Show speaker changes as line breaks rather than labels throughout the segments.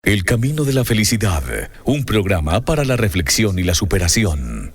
El Camino de la Felicidad, un programa para la reflexión y la superación.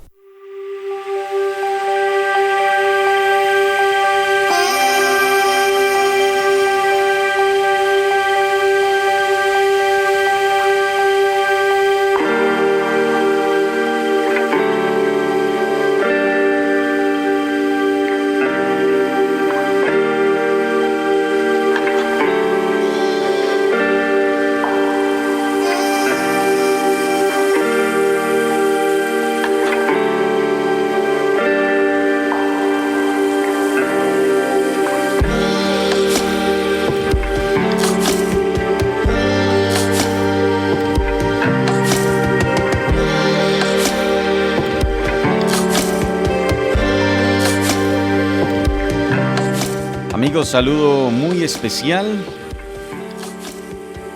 Amigos, saludo muy especial.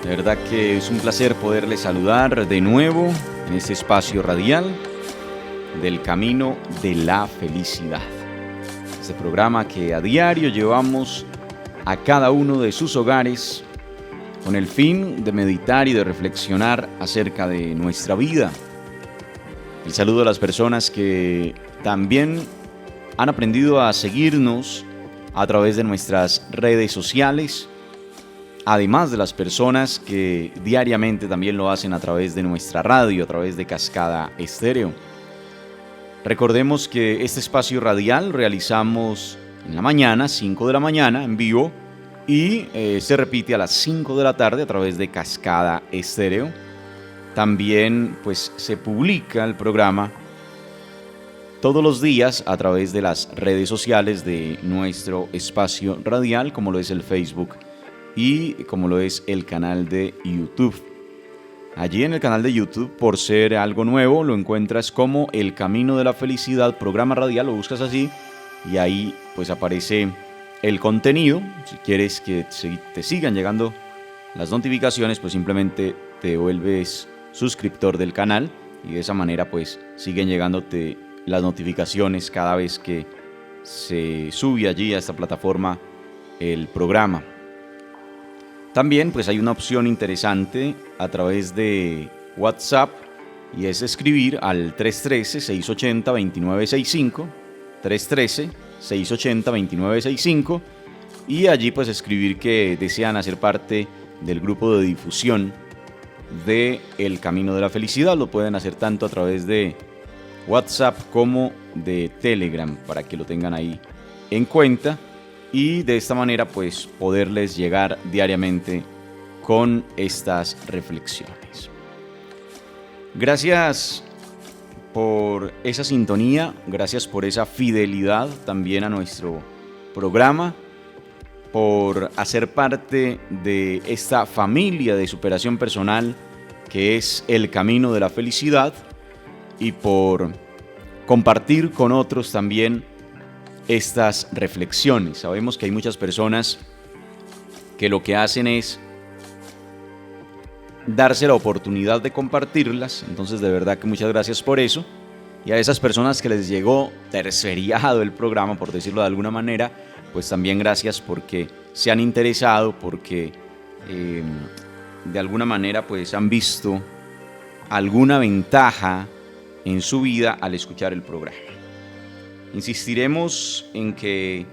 De verdad que es un placer poderles saludar de nuevo en este espacio radial del Camino de la Felicidad. Este programa que a diario llevamos a cada uno de sus hogares con el fin de meditar y de reflexionar acerca de nuestra vida. El saludo a las personas que también han aprendido a seguirnos a través de nuestras redes sociales, además de las personas que diariamente también lo hacen a través de nuestra radio, a través de Cascada Estéreo. Recordemos que este espacio radial realizamos en la mañana, 5 de la mañana, en vivo, y se repite a las 5 de la tarde a través de Cascada Estéreo. También pues se publica el programa todos los días a través de las redes sociales de nuestro espacio radial, como lo es el Facebook y como lo es el canal de YouTube. Allí en el canal de YouTube, por ser algo nuevo, lo encuentras como El Camino de la Felicidad, programa radial, lo buscas así y ahí pues aparece el contenido. Si quieres que te sigan llegando las notificaciones, pues simplemente te vuelves suscriptor del canal y de esa manera pues siguen llegándote las notificaciones cada vez que se sube allí a esta plataforma el programa. También pues hay una opción interesante a través de WhatsApp y es escribir al 313-680-2965, 313-680-2965 y allí pues escribir que desean hacer parte del grupo de difusión de El Camino de la Felicidad. Lo pueden hacer tanto a través de WhatsApp como de Telegram para que lo tengan ahí en cuenta y de esta manera pues poderles llegar diariamente con estas reflexiones. Gracias por esa sintonía, gracias por esa fidelidad también a nuestro programa, por hacer parte de esta familia de superación personal que es El Camino de la Felicidad y por compartir con otros también estas reflexiones. Sabemos que hay muchas personas que lo que hacen es darse la oportunidad de compartirlas, entonces de verdad que muchas gracias por eso. Y a esas personas que les llegó terceriado el programa, por decirlo de alguna manera, pues también gracias porque se han interesado, porque de alguna manera pues han visto alguna ventaja en su vida al escuchar el programa. Insistiremos en que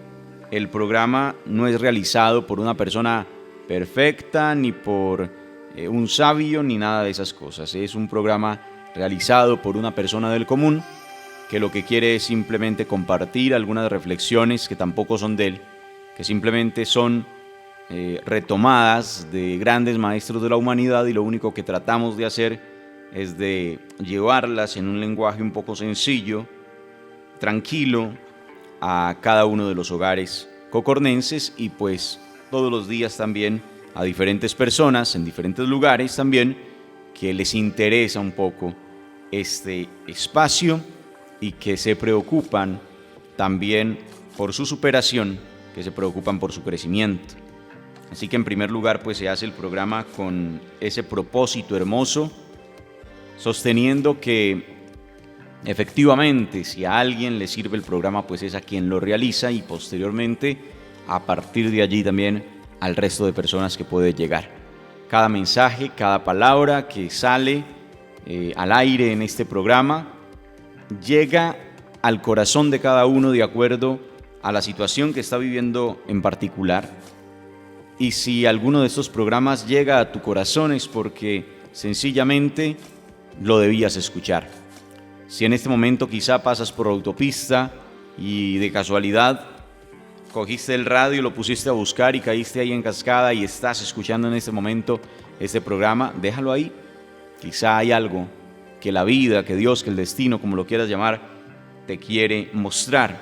el programa no es realizado por una persona perfecta, ni por un sabio, ni nada de esas cosas. Es un programa realizado por una persona del común que lo que quiere es simplemente compartir algunas reflexiones que tampoco son de él, que simplemente son retomadas de grandes maestros de la humanidad y lo único que tratamos de hacer es de llevarlas en un lenguaje un poco sencillo, tranquilo, a cada uno de los hogares cocornenses y pues todos los días también a diferentes personas en diferentes lugares también que les interesa un poco este espacio y que se preocupan también por su superación, que se preocupan por su crecimiento. Así que en primer lugar pues se hace el programa con ese propósito hermoso, sosteniendo que efectivamente si a alguien le sirve el programa pues es a quien lo realiza y posteriormente a partir de allí también al resto de personas que puede llegar. cada mensaje, cada palabra que sale al aire en este programa llega al corazón de cada uno de acuerdo a la situación que está viviendo en particular. Y si alguno de estos programas llega a tu corazón es porque sencillamente lo debías escuchar. Si en este momento quizá pasas por autopista y de casualidad cogiste el radio, lo pusiste a buscar y caíste ahí en cascada y estás escuchando en este momento este programa, déjalo ahí. Quizá hay algo que la vida, que Dios, que el destino, como lo quieras llamar, te quiere mostrar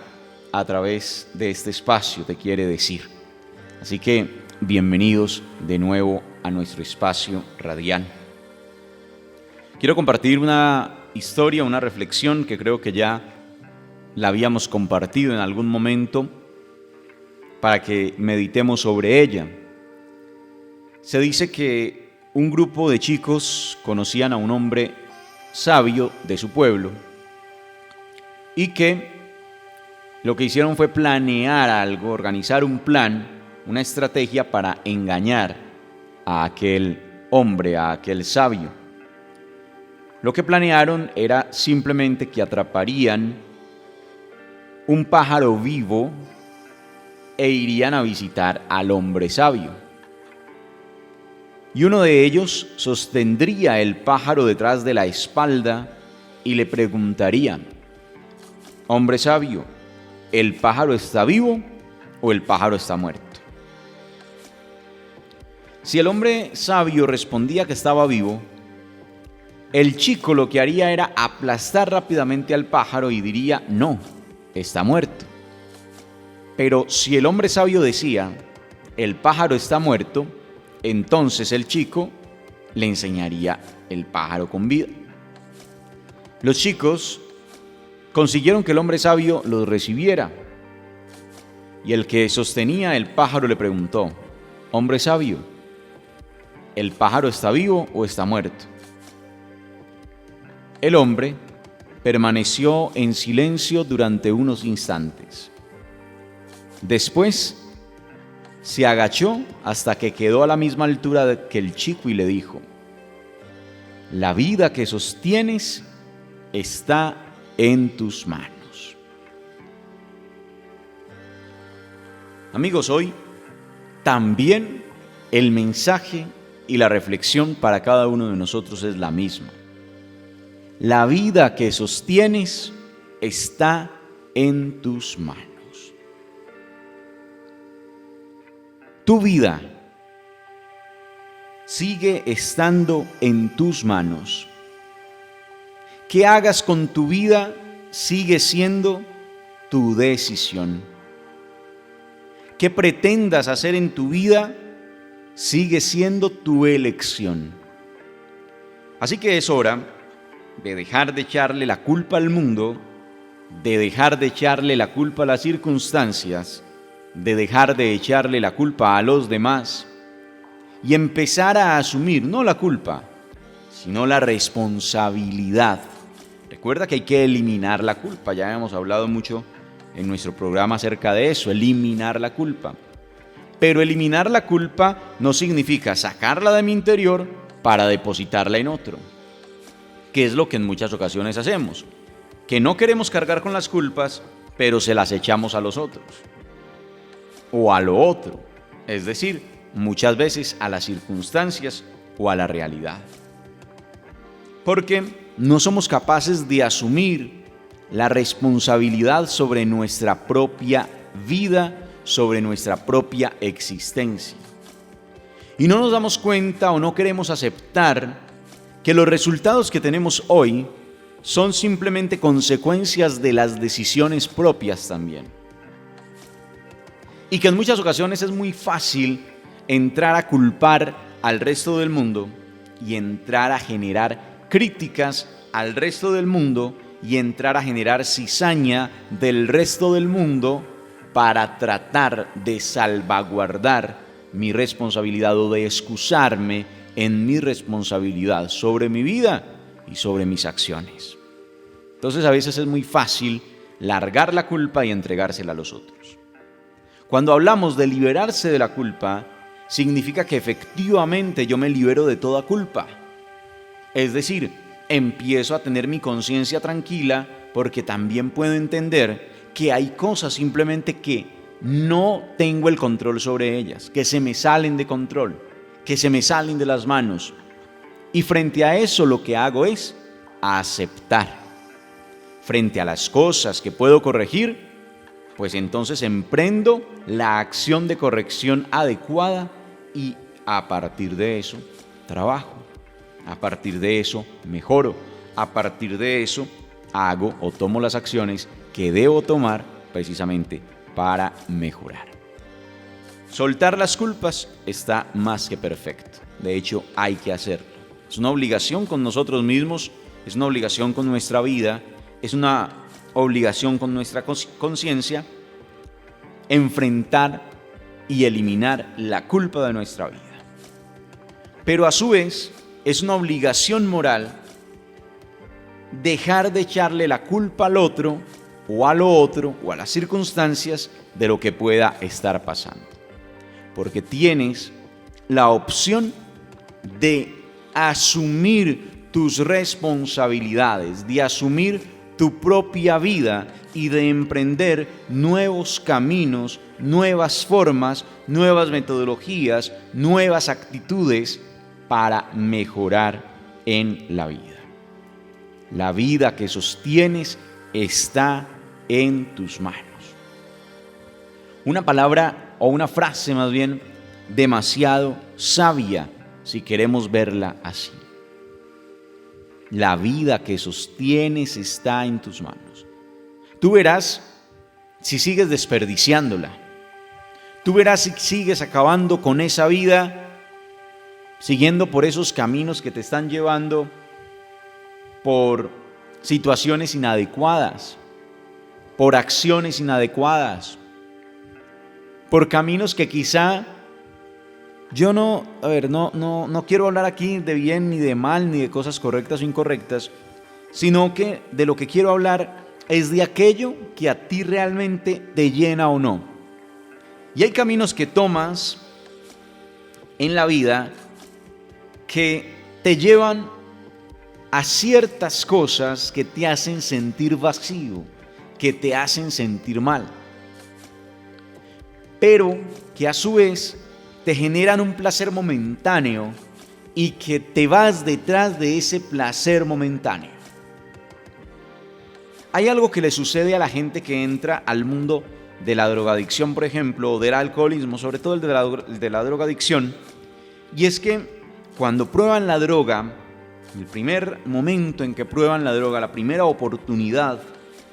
a través de este espacio, te quiere decir. Así que bienvenidos de nuevo a nuestro espacio radial. Quiero compartir una historia, una reflexión que creo que ya la habíamos compartido en algún momento para que meditemos sobre ella. Se dice que un grupo de chicos conocían a un hombre sabio de su pueblo y que lo que hicieron fue planear algo, organizar un plan, una estrategia para engañar a aquel hombre, a aquel sabio. Lo que planearon era simplemente que atraparían un pájaro vivo e irían a visitar al hombre sabio. Y uno de ellos sostendría el pájaro detrás de la espalda y le preguntaría: hombre sabio, ¿el pájaro está vivo o el pájaro está muerto? Si el hombre sabio respondía que estaba vivo, el chico lo que haría era aplastar rápidamente al pájaro y diría: no, está muerto. Pero si el hombre sabio decía: el pájaro está muerto, entonces el chico le enseñaría el pájaro con vida. Los chicos consiguieron que el hombre sabio los recibiera. Y el que sostenía el pájaro le preguntó: hombre sabio, ¿el pájaro está vivo o está muerto? El hombre permaneció en silencio durante unos instantes. Después se agachó hasta que quedó a la misma altura que el chico y le dijo: la vida que sostienes está en tus manos. Amigos, hoy también el mensaje y la reflexión para cada uno de nosotros es la misma. La vida que sostienes está en tus manos. Tu vida sigue estando en tus manos. ¿Qué hagas con tu vida sigue siendo tu decisión? ¿Qué pretendas hacer en tu vida sigue siendo tu elección? Así que es hora de dejar de echarle la culpa al mundo, de dejar de echarle la culpa a las circunstancias, de dejar de echarle la culpa a los demás y empezar a asumir no la culpa, sino la responsabilidad. Recuerda que hay que eliminar la culpa, ya hemos hablado mucho en nuestro programa acerca de eso, eliminar la culpa. Pero eliminar la culpa no significa sacarla de mi interior para depositarla en otro, que es lo que en muchas ocasiones hacemos, que no queremos cargar con las culpas, pero se las echamos a los otros o a lo otro, es decir, muchas veces a las circunstancias o a la realidad. Porque no somos capaces de asumir la responsabilidad sobre nuestra propia vida, sobre nuestra propia existencia. Y no nos damos cuenta o no queremos aceptar que los resultados que tenemos hoy son simplemente consecuencias de las decisiones propias también. Y que en muchas ocasiones es muy fácil entrar a culpar al resto del mundo y entrar a generar críticas al resto del mundo y entrar a generar cizaña del resto del mundo para tratar de salvaguardar mi responsabilidad o de excusarme en mi responsabilidad sobre mi vida y sobre mis acciones. Entonces a veces es muy fácil largar la culpa y entregársela a los otros. Cuando hablamos de liberarse de la culpa, significa que efectivamente yo me libero de toda culpa. Es decir, empiezo a tener mi conciencia tranquila porque también puedo entender que hay cosas simplemente que no tengo el control sobre ellas, que se me salen de control, que se me salen de las manos. Y frente a eso lo que hago es aceptar. Frente a las cosas que puedo corregir, pues entonces emprendo la acción de corrección adecuada y a partir de eso trabajo. A partir de eso mejoro. A partir de eso hago o tomo las acciones que debo tomar precisamente para mejorar. Soltar las culpas está más que perfecto. De hecho, hay que hacerlo. Es una obligación con nosotros mismos, es una obligación con nuestra vida, es una obligación con nuestra conciencia enfrentar y eliminar la culpa de nuestra vida. Pero a su vez, es una obligación moral dejar de echarle la culpa al otro o a lo otro o a las circunstancias de lo que pueda estar pasando. Porque tienes la opción de asumir tus responsabilidades, de asumir tu propia vida y de emprender nuevos caminos, nuevas formas, nuevas metodologías, nuevas actitudes para mejorar en la vida. La vida que sostienes está en tus manos. Una palabra o una frase más bien demasiado sabia si queremos verla así. La vida que sostienes está en tus manos. Tú verás si sigues desperdiciándola. Tú verás si sigues acabando con esa vida, siguiendo por esos caminos que te están llevando por situaciones inadecuadas, por acciones inadecuadas, por caminos que quizá yo no quiero hablar aquí de bien ni de mal, ni de cosas correctas o incorrectas, sino que de lo que quiero hablar es de aquello que a ti realmente te llena o no. Y hay caminos que tomas en la vida que te llevan a ciertas cosas que te hacen sentir vacío, que te hacen sentir mal, pero que a su vez te generan un placer momentáneo y que te vas detrás de ese placer momentáneo. Hay algo que le sucede a la gente que entra al mundo de la drogadicción, por ejemplo, o del alcoholismo, sobre todo el de la drogadicción, y es que cuando prueban la droga, el primer momento en que prueban la droga, la primera oportunidad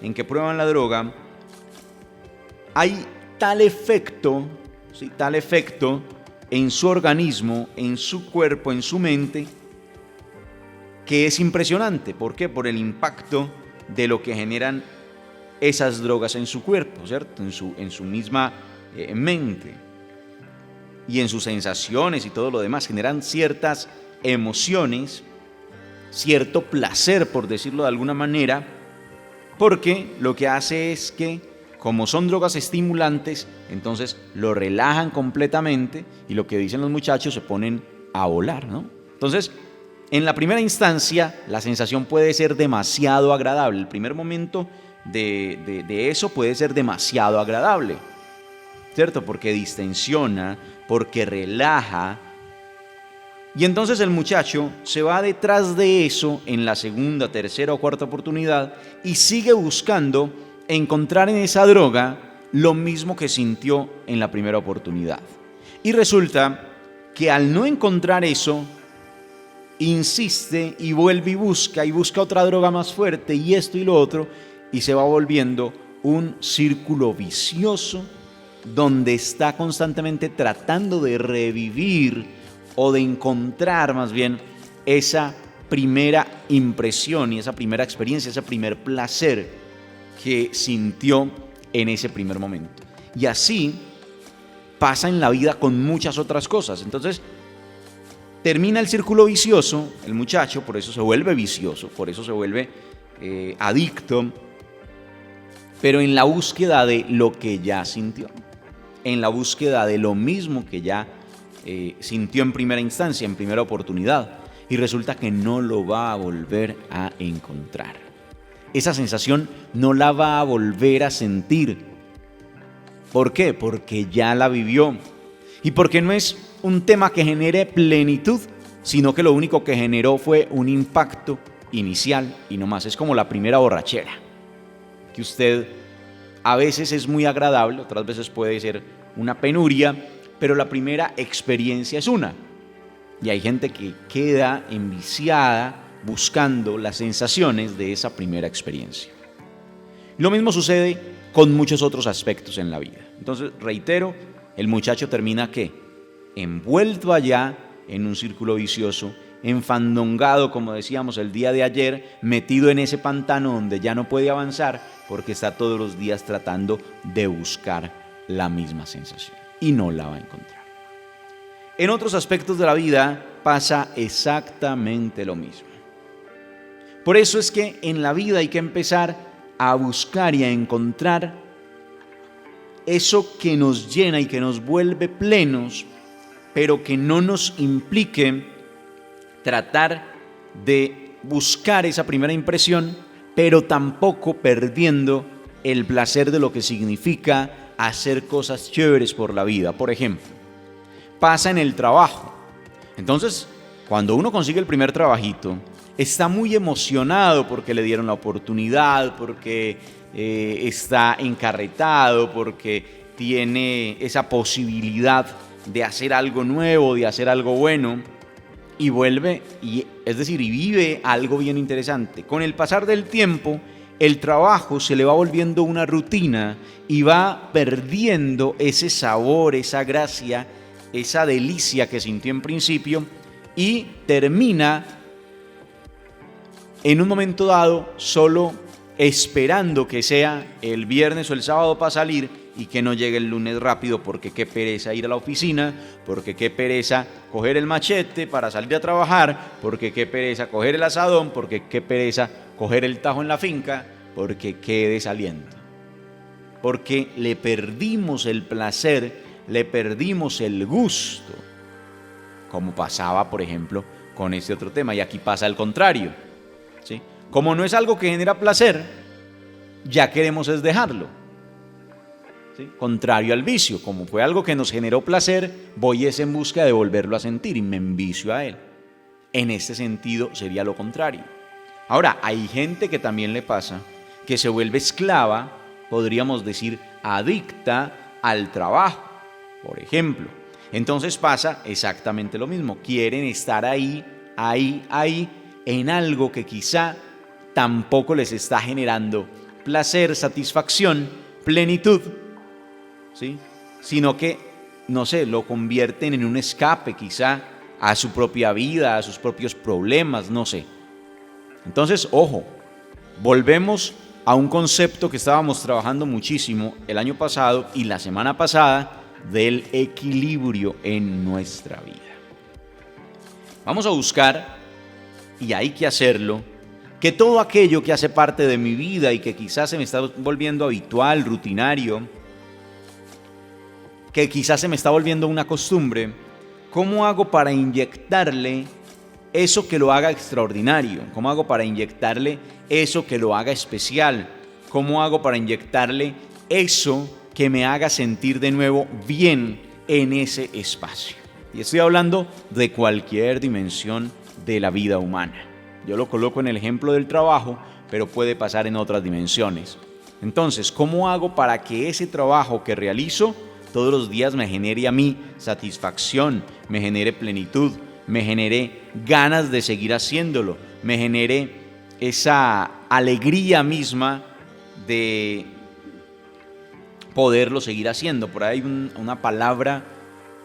en que prueban la droga, hay tal efecto en su organismo, en su cuerpo, en su mente, que es impresionante. ¿Por qué? Por el impacto de lo que generan esas drogas en su cuerpo, ¿cierto? En su misma mente y en sus sensaciones y todo lo demás. Generan ciertas emociones, cierto placer, por decirlo de alguna manera, porque lo que hace es que, como son drogas estimulantes, entonces lo relajan completamente y lo que dicen los muchachos, se ponen a volar, ¿no? Entonces, en la primera instancia, la sensación puede ser demasiado agradable. El primer momento de eso puede ser demasiado agradable, ¿cierto? Porque distensiona, porque relaja. Y entonces el muchacho se va detrás de eso en la segunda, tercera o cuarta oportunidad y sigue buscando encontrar en esa droga lo mismo que sintió en la primera oportunidad. Y resulta que al no encontrar eso, insiste y vuelve y busca otra droga más fuerte y esto y lo otro, y se va volviendo un círculo vicioso donde está constantemente tratando de revivir o de encontrar más bien esa primera impresión y esa primera experiencia, ese primer placer que sintió en ese primer momento. Y así pasa en la vida con muchas otras cosas. Entonces, termina el círculo vicioso, el muchacho, por eso se vuelve vicioso, por eso se vuelve adicto, pero en la búsqueda de lo que ya sintió, en la búsqueda de lo mismo que ya sintió en primera instancia, en primera oportunidad, y resulta que no lo va a volver a encontrar. Esa sensación no la va a volver a sentir. ¿Por qué? Porque ya la vivió. Y porque no es un tema que genere plenitud, sino que lo único que generó fue un impacto inicial y no más. Es como la primera borrachera, que usted a veces es muy agradable, otras veces puede ser una penuria, pero la primera experiencia es una. Y hay gente que queda enviciada buscando las sensaciones de esa primera experiencia. Lo mismo sucede con muchos otros aspectos en la vida. Entonces, reitero, el muchacho termina ¿qué? Envuelto allá en un círculo vicioso, enfandongado, como decíamos el día de ayer, metido en ese pantano donde ya no puede avanzar porque está todos los días tratando de buscar la misma sensación y no la va a encontrar. En otros aspectos de la vida pasa exactamente lo mismo. Por eso es que en la vida hay que empezar a buscar y a encontrar eso que nos llena y que nos vuelve plenos, pero que no nos implique tratar de buscar esa primera impresión, pero tampoco perdiendo el placer de lo que significa hacer cosas chéveres por la vida. Por ejemplo, pasa en el trabajo. Entonces, cuando uno consigue el primer trabajito, está muy emocionado porque le dieron la oportunidad, porque está encarretado, porque tiene esa posibilidad de hacer algo nuevo, de hacer algo bueno, y vuelve, y vive algo bien interesante. Con el pasar del tiempo, el trabajo se le va volviendo una rutina y va perdiendo ese sabor, esa gracia, esa delicia que sintió en principio, y termina en un momento dado solo esperando que sea el viernes o el sábado para salir y que no llegue el lunes rápido, porque qué pereza ir a la oficina, porque qué pereza coger el machete para salir a trabajar, porque qué pereza coger el asadón, porque qué pereza coger el tajo en la finca, porque qué desaliento. Porque le perdimos el placer, le perdimos el gusto, como pasaba, por ejemplo, con este otro tema. Y aquí pasa al contrario, ¿sí? Como no es algo que genera placer, ya queremos es dejarlo, ¿sí? Contrario al vicio, como fue algo que nos generó placer, voy es en busca de volverlo a sentir y me envicio a él. En este sentido sería lo contrario. Ahora, hay gente que también le pasa que se vuelve esclava, podríamos decir adicta al trabajo, por ejemplo. Entonces pasa exactamente lo mismo. Quieren estar ahí, en algo que quizá tampoco les está generando placer, satisfacción, plenitud, ¿sí? Sino que, no sé, lo convierten en un escape quizá a su propia vida, a sus propios problemas, no sé. Entonces, ojo, volvemos a un concepto que estábamos trabajando muchísimo el año pasado y la semana pasada, del equilibrio en nuestra vida. Vamos a buscar, y hay que hacerlo, que todo aquello que hace parte de mi vida y que quizás se me está volviendo habitual, rutinario, que quizás se me está volviendo una costumbre, ¿cómo hago para inyectarle eso que lo haga extraordinario? ¿Cómo hago para inyectarle eso que lo haga especial? ¿Cómo hago para inyectarle eso que me haga sentir de nuevo bien en ese espacio? Y estoy hablando de cualquier dimensión de la vida humana. Yo lo coloco en el ejemplo del trabajo, pero puede pasar en otras dimensiones. Entonces, ¿cómo hago para que ese trabajo que realizo todos los días me genere a mí satisfacción, me genere plenitud, me genere ganas de seguir haciéndolo, me genere esa alegría misma de poderlo seguir haciendo? Por ahí hay una palabra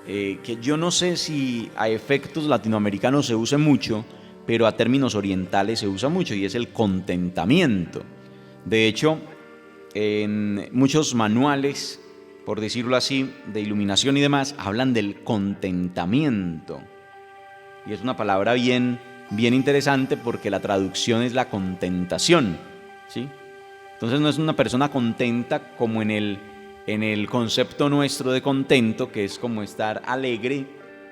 que yo no sé si a efectos latinoamericanos se use mucho, pero a términos orientales se usa mucho, y es el contentamiento. De hecho, en muchos manuales, por decirlo así, de iluminación y demás, hablan del contentamiento. Y es una palabra bien interesante, porque la traducción es la contentación, ¿sí? Entonces no es una persona contenta como en el concepto nuestro de contento, que es como estar alegre,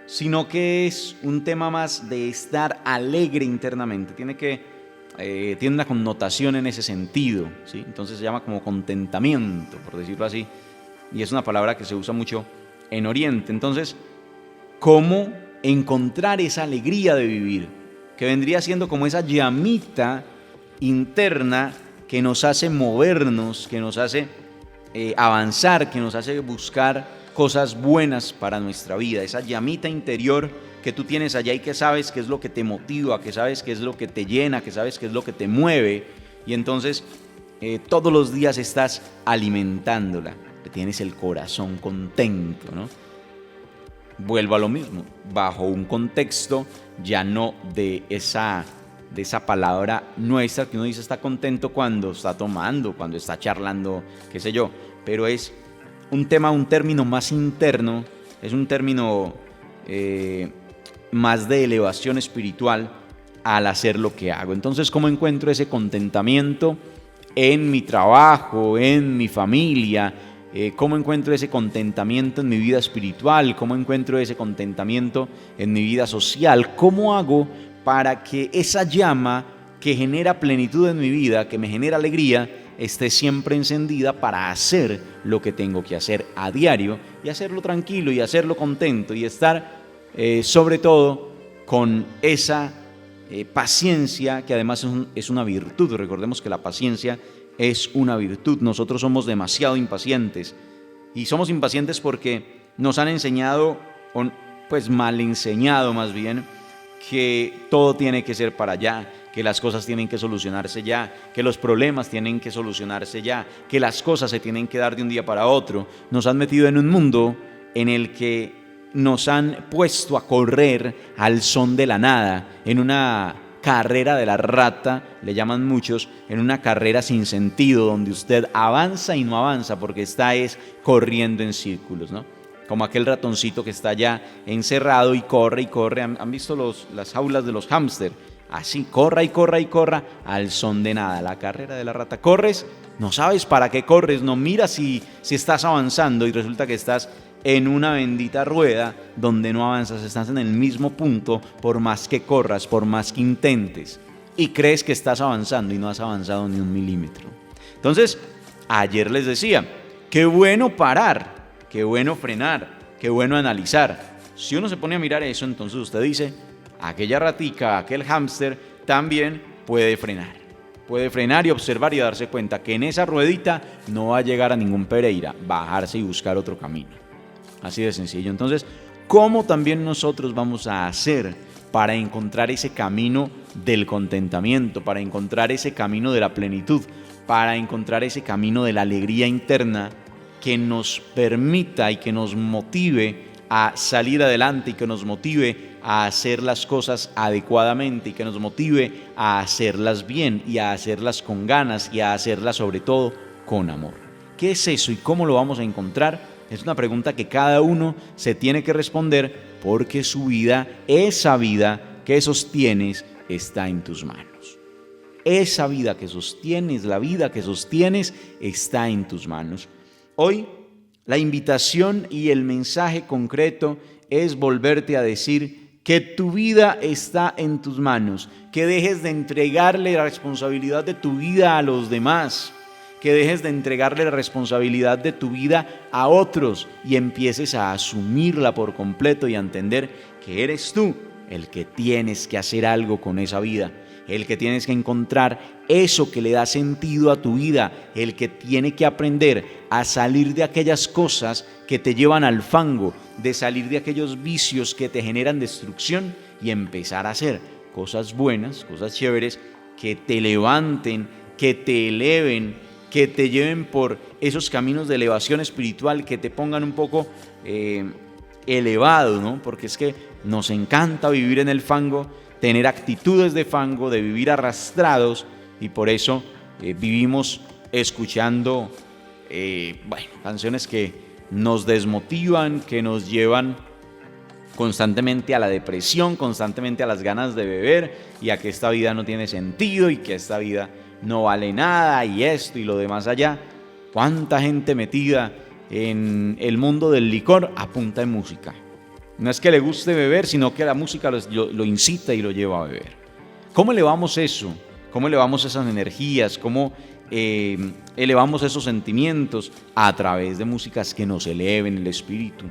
sino que es un tema más de estar alegre internamente. Tiene una connotación en ese sentido, ¿sí? Entonces se llama como contentamiento, por decirlo así, y es una palabra que se usa mucho en Oriente. Entonces, ¿cómo encontrar esa alegría de vivir? Que vendría siendo como esa llamita interna que nos hace movernos, que nos hace avanzar, que nos hace buscar cosas buenas para nuestra vida. Esa llamita interior que tú tienes allá y que sabes qué es lo que te motiva, que sabes qué es lo que te llena, que sabes qué es lo que te mueve. Y entonces todos los días estás alimentándola. Tienes el corazón contento, ¿no? Vuelvo a lo mismo, bajo un contexto ya no de esa palabra nuestra que uno dice está contento cuando está tomando, cuando está charlando, qué sé yo, pero es un término más interno, es un término más de elevación espiritual al hacer lo que hago. Entonces, ¿cómo encuentro ese contentamiento en mi trabajo, en mi familia? ¿Cómo encuentro ese contentamiento en mi vida espiritual? ¿Cómo encuentro ese contentamiento en mi vida social? ¿Cómo hago para que esa llama que genera plenitud en mi vida, que me genera alegría, esté siempre encendida para hacer lo que tengo que hacer a diario y hacerlo tranquilo y hacerlo contento y estar sobre todo con esa paciencia que además es una virtud? Recordemos que la paciencia es una virtud. Nosotros somos demasiado impacientes y somos impacientes porque nos han enseñado, pues mal enseñado más bien, que todo tiene que ser para allá, que las cosas tienen que solucionarse ya, que los problemas tienen que solucionarse ya, que las cosas se tienen que dar de un día para otro. Nos han metido en un mundo en el que nos han puesto a correr al son de la nada, en una carrera de la rata, le llaman muchos, en una carrera sin sentido, donde usted avanza y no avanza porque está corriendo en círculos, ¿no? Como aquel ratoncito que está ya encerrado y corre y corre. ¿Han visto las jaulas de los hámster? Así, corra y corra y corra al son de nada. La carrera de la rata. Corres, no sabes para qué corres, no miras si estás avanzando y resulta que estás en una bendita rueda donde no avanzas, estás en el mismo punto por más que corras, por más que intentes. Y crees que estás avanzando y no has avanzado ni un milímetro. Entonces, ayer les decía, qué bueno parar, qué bueno frenar, qué bueno analizar. Si uno se pone a mirar eso, entonces usted dice, aquella ratica, aquel hámster también puede frenar. Puede frenar y observar y darse cuenta que en esa ruedita no va a llegar a ningún Pereira, bajarse y buscar otro camino. Así de sencillo. Entonces, ¿cómo también nosotros vamos a hacer para encontrar ese camino del contentamiento, para encontrar ese camino de la plenitud, para encontrar ese camino de la alegría interna que nos permita y que nos motive a salir adelante y que nos motive a hacer las cosas adecuadamente y que nos motive a hacerlas bien y a hacerlas con ganas y a hacerlas sobre todo con amor? ¿Qué es eso y cómo lo vamos a encontrar? Es una pregunta que cada uno se tiene que responder porque su vida, esa vida que sostienes, está en tus manos. Esa vida que sostienes, la vida que sostienes, está en tus manos. Hoy, la invitación y el mensaje concreto es volverte a decir que tu vida está en tus manos, que dejes de entregarle la responsabilidad de tu vida a los demás, que dejes de entregarle la responsabilidad de tu vida a otros y empieces a asumirla por completo y a entender que eres tú el que tienes que hacer algo con esa vida, el que tienes que encontrar eso que le da sentido a tu vida, el que tiene que aprender a salir de aquellas cosas que te llevan al fango, de salir de aquellos vicios que te generan destrucción y empezar a hacer cosas buenas, cosas chéveres, que te levanten, que te eleven, que te lleven por esos caminos de elevación espiritual, que te pongan un poco elevado, ¿no? Porque es que nos encanta vivir en el fango, tener actitudes de fango, de vivir arrastrados, y por eso vivimos escuchando canciones que nos desmotivan, que nos llevan constantemente a la depresión, constantemente a las ganas de beber y a que esta vida no tiene sentido y que esta vida no vale nada y esto y lo demás allá. ¿Cuánta gente metida en el mundo del licor a punta de música? No es que le guste beber, sino que la música lo incita y lo lleva a beber. ¿Cómo elevamos eso? ¿Cómo elevamos esas energías? ¿Cómo elevamos esos sentimientos? A través de músicas que nos eleven el espíritu.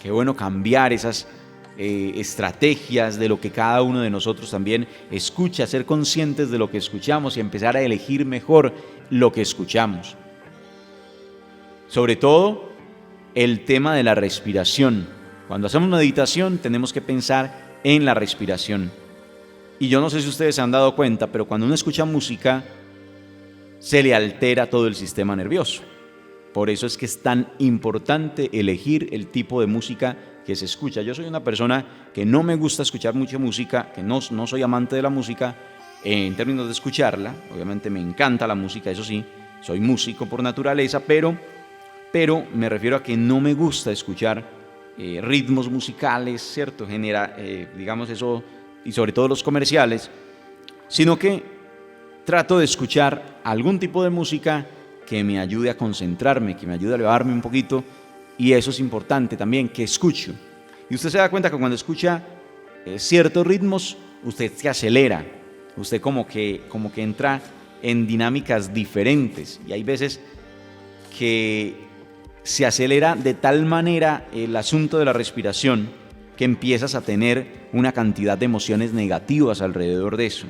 Qué bueno cambiar esas estrategias de lo que cada uno de nosotros también escucha, ser conscientes de lo que escuchamos y empezar a elegir mejor lo que escuchamos. Sobre todo, el tema de la respiración. Cuando hacemos meditación tenemos que pensar en la respiración. Y yo no sé si ustedes se han dado cuenta, pero cuando uno escucha música, se le altera todo el sistema nervioso. Por eso es que es tan importante elegir el tipo de música que se escucha. Yo soy una persona que no me gusta escuchar mucha música, que no soy amante de la música en términos de escucharla. Obviamente me encanta la música, eso sí, soy músico por naturaleza, pero me refiero a que no me gusta escuchar ritmos musicales, ¿cierto? Digamos eso, y sobre todo los comerciales, sino que trato de escuchar algún tipo de música que me ayude a concentrarme, que me ayude a elevarme un poquito, y eso es importante también, que escucho. Y usted se da cuenta que cuando escucha ciertos ritmos, usted se acelera, usted como que entra en dinámicas diferentes, y hay veces que se acelera de tal manera el asunto de la respiración que empiezas a tener una cantidad de emociones negativas alrededor de eso.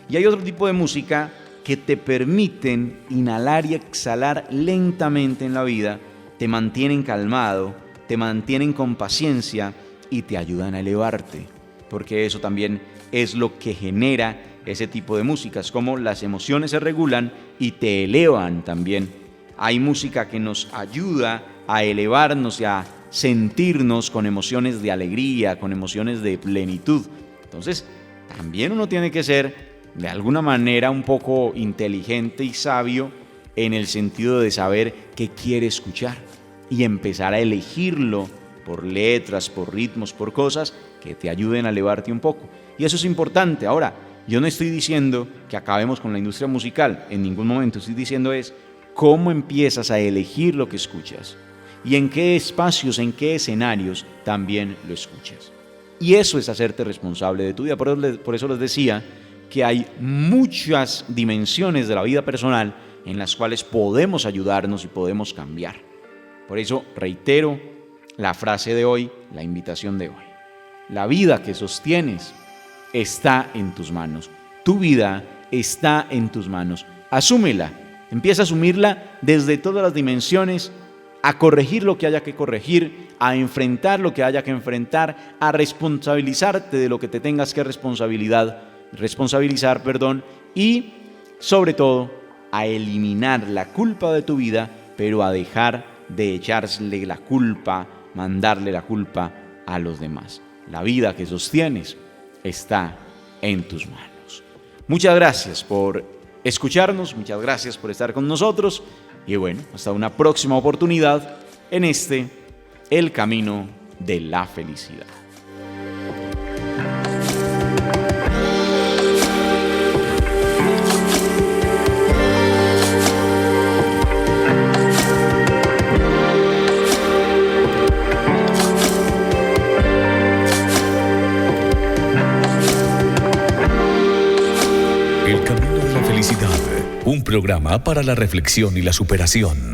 Y hay otro tipo de música que te permiten inhalar y exhalar lentamente en la vida, te mantienen calmado, te mantienen con paciencia y te ayudan a elevarte, porque eso también es lo que genera ese tipo de músicas, como las emociones se regulan y te elevan también. Hay música que nos ayuda a elevarnos y a sentirnos con emociones de alegría, con emociones de plenitud. Entonces, también uno tiene que ser de alguna manera un poco inteligente y sabio en el sentido de saber qué quiere escuchar y empezar a elegirlo por letras, por ritmos, por cosas que te ayuden a elevarte un poco. Y eso es importante. Ahora, yo no estoy diciendo que acabemos con la industria musical, en ningún momento. Estoy diciendo es cómo empiezas a elegir lo que escuchas y en qué espacios, en qué escenarios también lo escuchas. Y eso es hacerte responsable de tu vida. Por eso les decía que hay muchas dimensiones de la vida personal en las cuales podemos ayudarnos y podemos cambiar. Por eso reitero la frase de hoy, la invitación de hoy. La vida que sostienes está en tus manos. Tu vida está en tus manos. Asúmela, empieza a asumirla desde todas las dimensiones, a corregir lo que haya que corregir, a enfrentar lo que haya que enfrentar, a responsabilizarte de lo que te tengas que responsabilizar, y sobre todo a eliminar la culpa de tu vida, pero a dejar de echarle la culpa, mandarle la culpa a los demás. La vida que sostienes está en tus manos. Muchas gracias por escucharnos, muchas gracias por estar con nosotros y bueno, hasta una próxima oportunidad en El Camino de la Felicidad.
El Camino de la Felicidad, un programa para la reflexión y la superación.